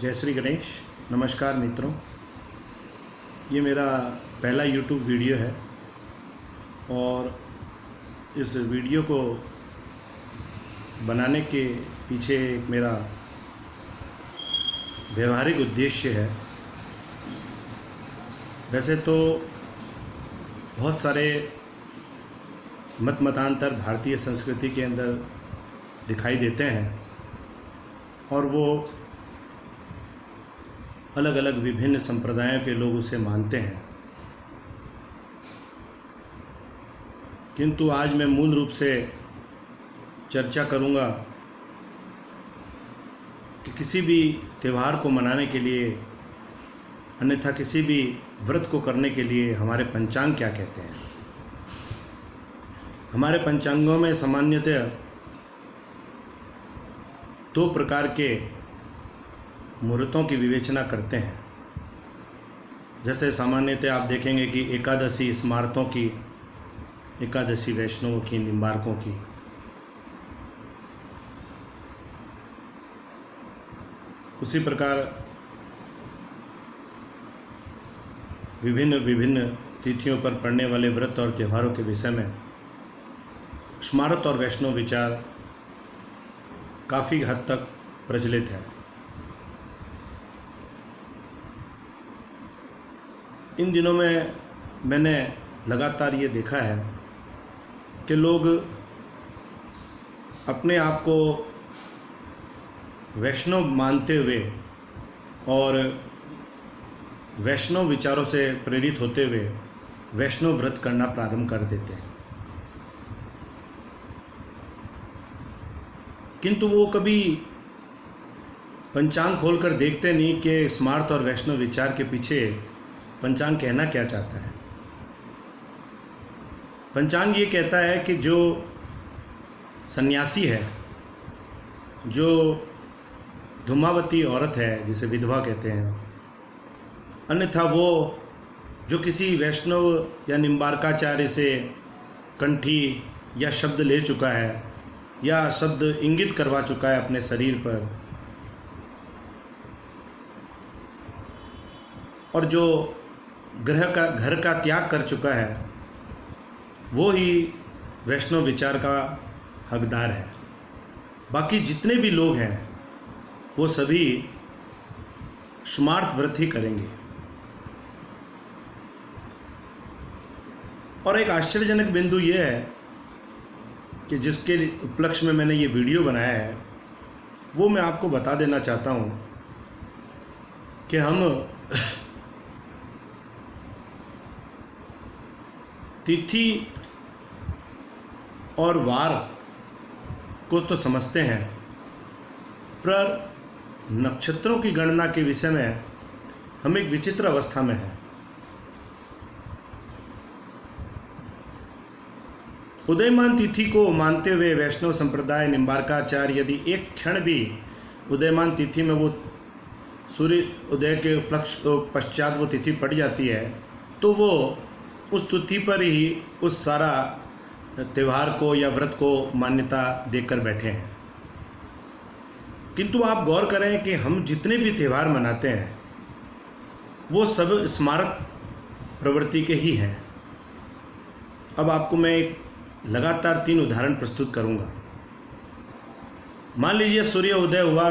जय श्री गणेश। नमस्कार मित्रों, ये मेरा पहला YouTube वीडियो है और इस वीडियो को बनाने के पीछे एक मेरा व्यवहारिक उद्देश्य है। वैसे तो बहुत सारे मतांतर भारतीय संस्कृति के अंदर दिखाई देते हैं और वो अलग अलग विभिन्न संप्रदायों के लोग उसे मानते हैं, किंतु आज मैं मूल रूप से चर्चा करूंगा कि किसी भी त्यौहार को मनाने के लिए, अन्यथा किसी भी व्रत को करने के लिए हमारे पंचांग क्या कहते हैं। हमारे पंचांगों में सामान्यतः दो प्रकार के मुहूर्तों की विवेचना करते हैं। जैसे सामान्यतः आप देखेंगे कि एकादशी स्मार्तों की, एकादशी वैष्णवों की, निम्बारकों की। उसी प्रकार विभिन्न विभिन्न तिथियों पर पड़ने वाले व्रत और त्योहारों के विषय में स्मारत और वैष्णव विचार काफ़ी हद तक प्रचलित है। इन दिनों में मैंने लगातार ये देखा है कि लोग अपने आप को वैष्णव मानते हुए और वैष्णव विचारों से प्रेरित होते हुए वैष्णव व्रत करना प्रारंभ कर देते हैं, किंतु वो कभी पंचांग खोलकर देखते नहीं कि स्मार्त और वैष्णव विचार के पीछे पंचांग कहना क्या चाहता है। पंचांग ये कहता है कि जो सन्यासी है, जो धूमावती औरत है जिसे विधवा कहते हैं, अन्यथा वो जो किसी वैष्णव या निम्बारकाचार्य से कंठी या शब्द ले चुका है या शब्द इंगित करवा चुका है अपने शरीर पर, और जो घर का त्याग कर चुका है, वो ही वैष्णव विचार का हकदार है। बाकी जितने भी लोग हैं वो सभी स्मार्त व्रत ही करेंगे। और एक आश्चर्यजनक बिंदु ये है कि जिसके उपलक्ष्य में मैंने ये वीडियो बनाया है, वो मैं आपको बता देना चाहता हूँ कि हम तिथि और वार को तो समझते हैं, पर नक्षत्रों की गणना के विषय में हम एक विचित्र अवस्था में हैं। उदयमान तिथि को मानते हुए वैष्णव संप्रदाय निम्बारकाचार्य यदि एक क्षण भी उदयमान तिथि में वो सूर्य उदय के पश्चात वो तिथि पड़ जाती है, तो वो उस तिथि पर ही उस सारा त्यौहार को या व्रत को मान्यता देकर बैठे हैं। किंतु आप गौर करें कि हम जितने भी त्यौहार मनाते हैं वो सब स्मारक प्रवृत्ति के ही हैं। अब आपको मैं एक लगातार 3 उदाहरण प्रस्तुत करूंगा। मान लीजिए सूर्य उदय हुआ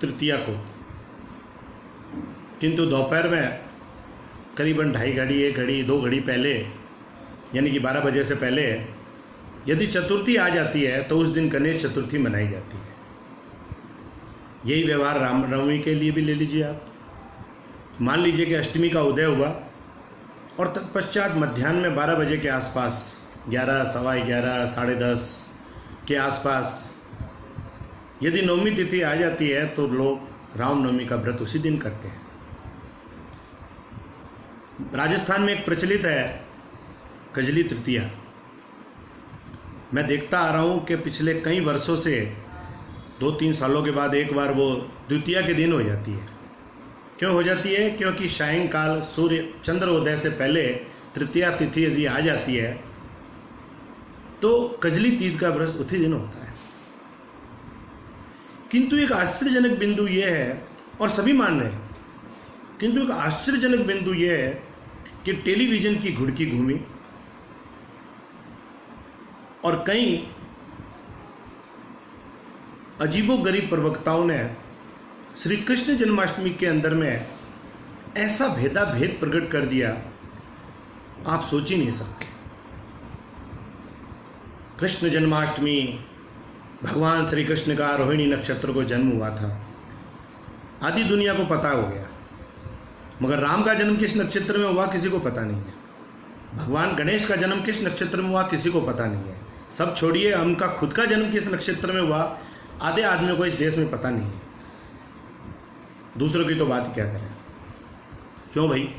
तृतीया को, किंतु दोपहर में करीबन 2.5 घड़ी, 1 घड़ी, 2 घड़ी पहले, यानी कि 12 बजे से पहले यदि चतुर्थी आ जाती है तो उस दिन गणेश चतुर्थी मनाई जाती है। यही व्यवहार रामनवमी के लिए भी ले लीजिए आप। मान लीजिए कि अष्टमी का उदय हुआ और तत्पश्चात मध्याह्न में 12 बजे के आसपास, 11, सवा 11, 10:30 के आसपास यदि नवमी तिथि आ जाती है तो लोग रामनवमी का व्रत उसी दिन करते हैं। राजस्थान में एक प्रचलित है कजली तृतीया। मैं देखता आ रहा हूँ कि पिछले कई वर्षों से 2-3 सालों के बाद एक बार वो द्वितीया के दिन हो जाती है। क्यों हो जाती है? क्योंकि सायंकाल सूर्य चंद्रोदय से पहले तृतीया तिथि यदि आ जाती है तो कजली तीज का व्रत उसी दिन होता है। किंतु एक आश्चर्यजनक बिंदु यह है और सभी मान रहे हैं। किंतु एक आश्चर्यजनक बिंदु यह है कि टेलीविजन की घुड़की घूमी और कई अजीबोगरीब प्रवक्ताओं ने श्री कृष्ण जन्माष्टमी के अंदर में ऐसा भेदाभेद प्रकट कर दिया, आप सोच ही नहीं सकते। कृष्ण जन्माष्टमी, भगवान श्री कृष्ण का रोहिणी नक्षत्र को जन्म हुआ था, आधी दुनिया को पता हो गया। मगर राम का जन्म किस नक्षत्र में हुआ किसी को पता नहीं है। भगवान गणेश का जन्म किस नक्षत्र में हुआ किसी को पता नहीं है। सब छोड़िए, उनका खुद का जन्म किस नक्षत्र में हुआ आधे आदमियों को इस देश में पता नहीं है। दूसरों की तो बात क्या करें। क्यों भाई?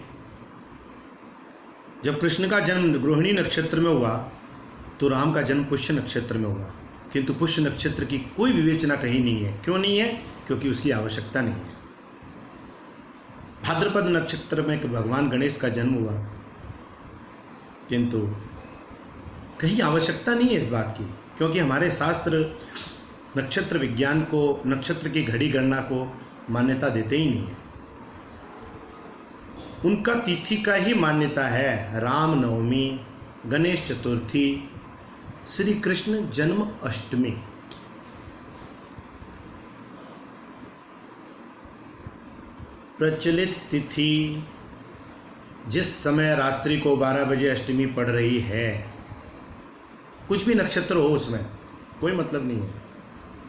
जब कृष्ण का जन्म रोहिणी नक्षत्र में हुआ तो राम का जन्म पुष्य नक्षत्र में हुआ, किंतु पुष्य नक्षत्र की कोई विवेचना कहीं नहीं है। क्यों नहीं है? क्योंकि उसकी आवश्यकता नहीं है। भाद्रपद नक्षत्र में भगवान गणेश का जन्म हुआ, किंतु कहीं आवश्यकता नहीं है इस बात की, क्योंकि हमारे शास्त्र नक्षत्र विज्ञान को, नक्षत्र की घड़ी गणना को मान्यता देते ही नहीं है। उनका तिथि का ही मान्यता है राम नवमी, गणेश चतुर्थी, श्री कृष्ण जन्म अष्टमी। प्रचलित तिथि जिस समय रात्रि को 12 बजे अष्टमी पड़ रही है, कुछ भी नक्षत्र हो उसमें कोई मतलब नहीं है,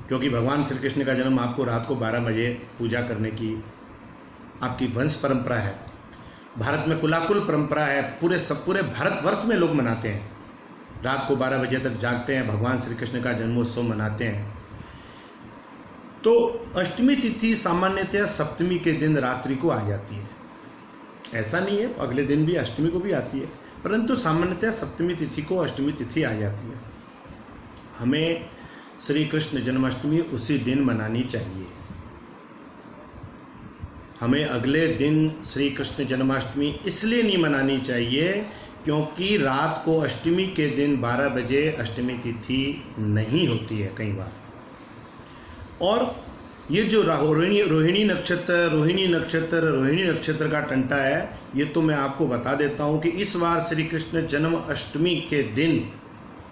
क्योंकि भगवान श्री कृष्ण का जन्म आपको रात को 12 बजे पूजा करने की आपकी वंश परंपरा है। भारत में कुलाकुल परंपरा है, पूरे भारतवर्ष में लोग मनाते हैं। रात को 12 बजे तक जागते हैं, भगवान श्री कृष्ण का जन्मोत्सव मनाते हैं। तो अष्टमी तिथि सामान्यतः सप्तमी के दिन रात्रि को आ जाती है। ऐसा नहीं है, अगले दिन भी अष्टमी को भी आती है, परंतु सामान्यतः सप्तमी तिथि को अष्टमी तिथि आ जाती है। हमें श्री कृष्ण जन्माष्टमी उसी दिन मनानी चाहिए। हमें अगले दिन श्री कृष्ण जन्माष्टमी इसलिए नहीं मनानी चाहिए क्योंकि रात को अष्टमी के दिन 12 बजे अष्टमी तिथि नहीं होती है कई बार। और ये जो रोहिणी नक्षत्र का टंटा है, ये तो मैं आपको बता देता हूँ कि इस बार श्री कृष्ण जन्म अष्टमी के दिन,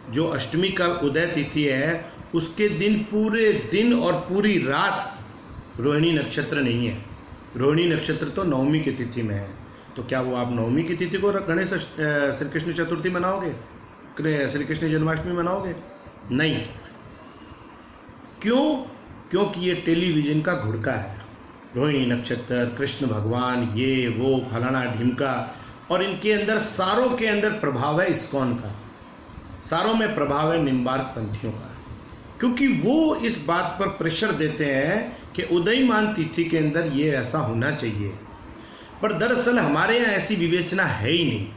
जो अष्टमी का उदय तिथि है, उसके दिन पूरे दिन और पूरी रात रोहिणी नक्षत्र नहीं है। रोहिणी नक्षत्र तो नवमी की तिथि में है। तो क्या वो आप नवमी की तिथि को गणेश श्री कृष्ण चतुर्थी मनाओगे, श्री कृष्ण जन्माष्टमी मनाओगे? नहीं। क्यों? क्योंकि ये टेलीविजन का घुड़का है। रोहिणी नक्षत्र, कृष्ण भगवान, ये वो फलाना ढिमका, और इनके अंदर सारों के अंदर प्रभाव है इस्कॉन का, सारों में प्रभाव है निम्बार्क पंथियों का, क्योंकि वो इस बात पर प्रेशर देते हैं कि उदयमान तिथि के अंदर ये ऐसा होना चाहिए। पर दरअसल हमारे यहाँ ऐसी विवेचना है ही नहीं।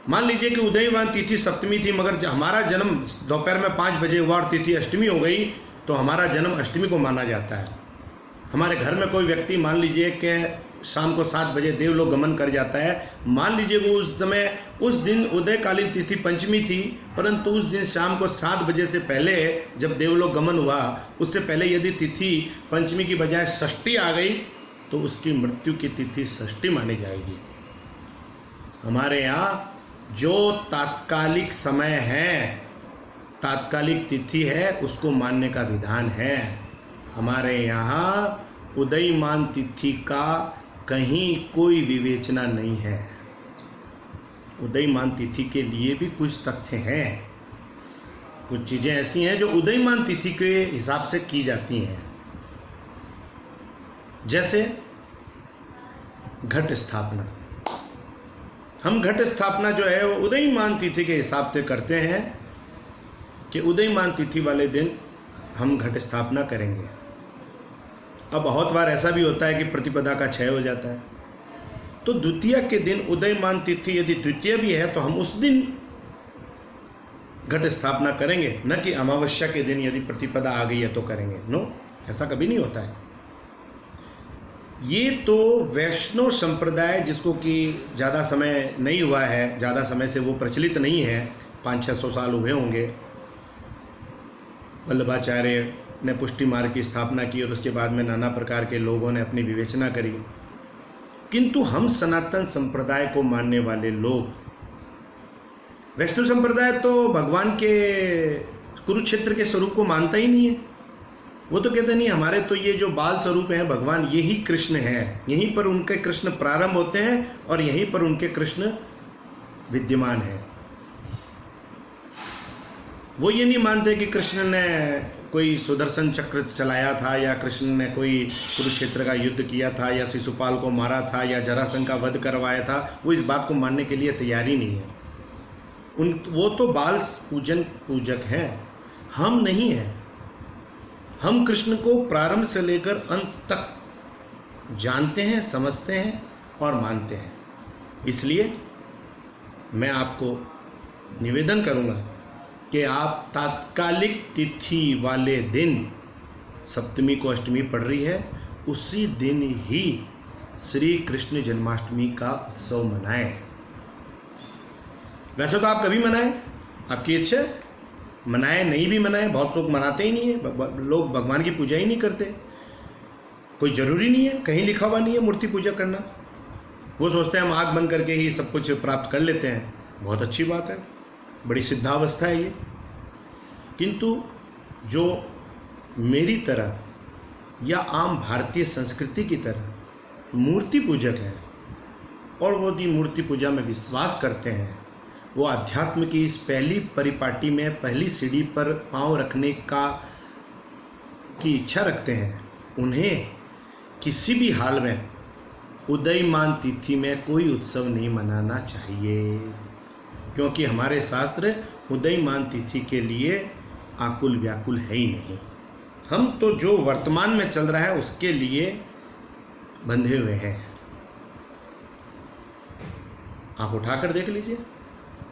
मान लीजिए कि उदयमान तिथि सप्तमी थी, मगर हमारा जन्म दोपहर में 5 बजे हुआ और तिथि अष्टमी हो गई, तो हमारा जन्म अष्टमी को माना जाता है। हमारे घर में कोई व्यक्ति मान लीजिए कि शाम को 7 बजे देवलोक गमन कर जाता है, मान लीजिए वो उस समय, उस दिन उदयकालीन तिथि पंचमी थी, परंतु उस दिन शाम को 7 बजे से पहले जब देवलोक गमन हुआ, उससे पहले यदि तिथि पंचमी की बजाय षष्ठी आ गई तो उसकी मृत्यु की तिथि षष्ठी मानी जाएगी। हमारे यहाँ जो तात्कालिक समय है, तात्कालिक तिथि है, उसको मानने का विधान है। हमारे यहाँ उदयमान तिथि का कहीं कोई विवेचना नहीं है। उदयमान तिथि के लिए भी कुछ तथ्य हैं, कुछ चीज़ें ऐसी हैं जो उदयमान तिथि के हिसाब से की जाती हैं। जैसे घट स्थापना, हम घट स्थापना जो है वो उदयमान तिथि के हिसाब से करते हैं कि उदयमान तिथि वाले दिन हम घट स्थापना करेंगे। अब बहुत बार ऐसा भी होता है कि प्रतिपदा का क्षय हो जाता है, तो द्वितीया के दिन उदयमान तिथि यदि द्वितीय भी है तो हम उस दिन घट स्थापना करेंगे, न कि अमावस्या के दिन यदि प्रतिपदा आ गई है तो करेंगे। नो, ऐसा कभी नहीं होता है। ये तो वैष्णव संप्रदाय, जिसको कि ज़्यादा समय नहीं हुआ है, ज़्यादा समय से वो प्रचलित नहीं है, 500-600 साल हुए होंगे, वल्लभाचार्य ने पुष्टि मार्ग की स्थापना की और उसके बाद में नाना प्रकार के लोगों ने अपनी विवेचना करी। किंतु हम सनातन संप्रदाय को मानने वाले लोग, वैष्णव संप्रदाय तो भगवान के कुरुक्षेत्र के स्वरूप को मानता ही नहीं है। वो तो कहते नहीं, हमारे तो ये जो बाल स्वरूप हैं भगवान, यही कृष्ण हैं, यहीं पर उनके कृष्ण प्रारंभ होते हैं और यहीं पर उनके कृष्ण विद्यमान है। वो ये नहीं मानते कि कृष्ण ने कोई सुदर्शन चक्र चलाया था या कृष्ण ने कोई कुरुक्षेत्र का युद्ध किया था या शिशुपाल को मारा था या जरासंध का वध करवाया था। वो इस बात को मानने के लिए तैयार ही नहीं है। वो तो बाल पूजक हैं, हम नहीं हैं। हम कृष्ण को प्रारंभ से लेकर अंत तक जानते हैं, समझते हैं और मानते हैं। इसलिए मैं आपको निवेदन करूंगा कि आप तात्कालिक तिथि वाले दिन, सप्तमी को अष्टमी पड़ रही है, उसी दिन ही श्री कृष्ण जन्माष्टमी का उत्सव मनाएं। वैसे तो आप कभी मनाएं, आपकी इच्छा, मनाएं नहीं भी मनाएं। बहुत लोग मनाते ही नहीं है, लोग भगवान की पूजा ही नहीं करते। कोई ज़रूरी नहीं है, कहीं लिखा हुआ नहीं है मूर्ति पूजा करना। वो सोचते हैं हम आँख बंद करके ही सब कुछ प्राप्त कर लेते हैं। बहुत अच्छी बात है, बड़ी सिद्धावस्था है ये। किंतु जो मेरी तरह या आम भारतीय संस्कृति की तरह मूर्ति पूजक हैं और वो दी मूर्ति पूजा में विश्वास करते हैं, वो अध्यात्म की इस पहली परिपाटी में पहली सीढ़ी पर पांव रखने की इच्छा रखते हैं, उन्हें किसी भी हाल में उदयमान तिथि में कोई उत्सव नहीं मनाना चाहिए। क्योंकि हमारे शास्त्र उदयमान तिथि के लिए आकुल व्याकुल है ही नहीं। हम तो जो वर्तमान में चल रहा है उसके लिए बंधे हुए हैं। आप उठाकर देख लीजिए,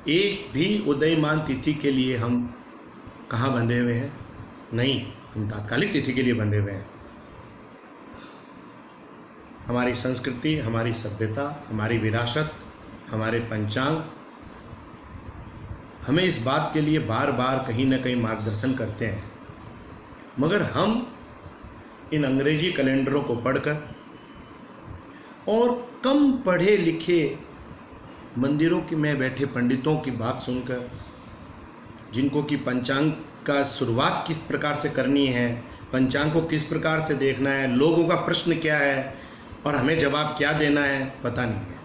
एक भी उदयमान तिथि के लिए हम कहाँ बंधे हुए हैं? नहीं, हम तात्कालिक तिथि के लिए बंधे हुए हैं। हमारी संस्कृति, हमारी सभ्यता, हमारी विरासत, हमारे पंचांग हमें इस बात के लिए बार बार कहीं ना कहीं मार्गदर्शन करते हैं। मगर हम इन अंग्रेजी कैलेंडरों को पढ़कर और कम पढ़े लिखे मंदिरों की में बैठे पंडितों की बात सुनकर, जिनको कि पंचांग का शुरुआत किस प्रकार से करनी है, पंचांग को किस प्रकार से देखना है, लोगों का प्रश्न क्या है और हमें जवाब क्या देना है, पता नहीं है।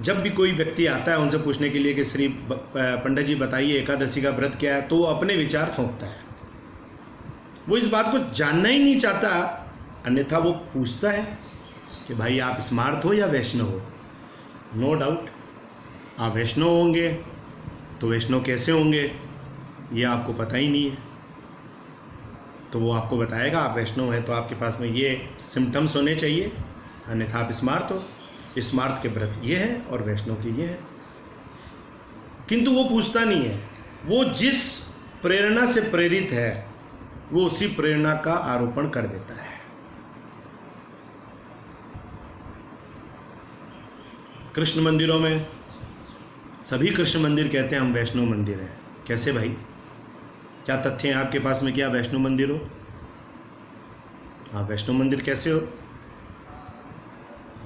जब भी कोई व्यक्ति आता है उनसे पूछने के लिए कि श्री पंडित जी बताइए एकादशी का व्रत क्या है, तो वो अपने विचार थोपता है। वो इस बात को जानना ही नहीं चाहता, अन्यथा वो पूछता है कि भाई आप स्मार्त हो या वैष्णव हो। नो डाउट आप वैष्णव होंगे, तो वैष्णव कैसे होंगे ये आपको पता ही नहीं है। तो वो आपको बताएगा आप वैष्णव हैं तो आपके पास में ये सिम्टम्स होने चाहिए, अन्यथा आप स्मार्त हो। स्मार्त के व्रत ये है और वैष्णव के ये है। किंतु वो पूछता नहीं है, वो जिस प्रेरणा से प्रेरित है वो उसी प्रेरणा का आरोपण कर देता है। कृष्ण मंदिरों में सभी कृष्ण मंदिर कहते हैं हम वैष्णव मंदिर हैं। कैसे भाई, क्या तथ्य हैं आपके पास में कि आप वैष्णव मंदिर हो? आप वैष्णव मंदिर कैसे हो?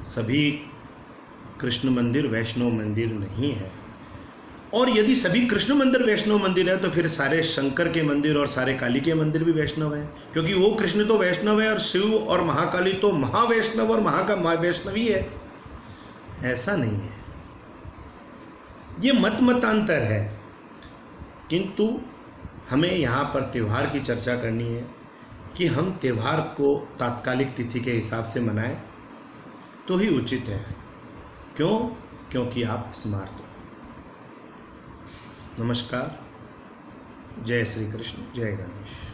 सभी कृष्ण मंदिर वैष्णव मंदिर नहीं है। और यदि सभी कृष्ण मंदिर वैष्णव मंदिर है तो फिर सारे शंकर के मंदिर और सारे काली के मंदिर भी वैष्णव हैं, क्योंकि वो कृष्ण तो वैष्णव है और शिव और महाकाली तो महावैष्णव और महावैष्णवी है। ऐसा नहीं है, ये मतांतर है। किंतु हमें यहाँ पर त्यौहार की चर्चा करनी है कि हम त्यौहार को तात्कालिक तिथि के हिसाब से मनाएं तो ही उचित है। क्यों? क्योंकि आप स्मार्त हो। नमस्कार, जय श्री कृष्ण, जय गणेश।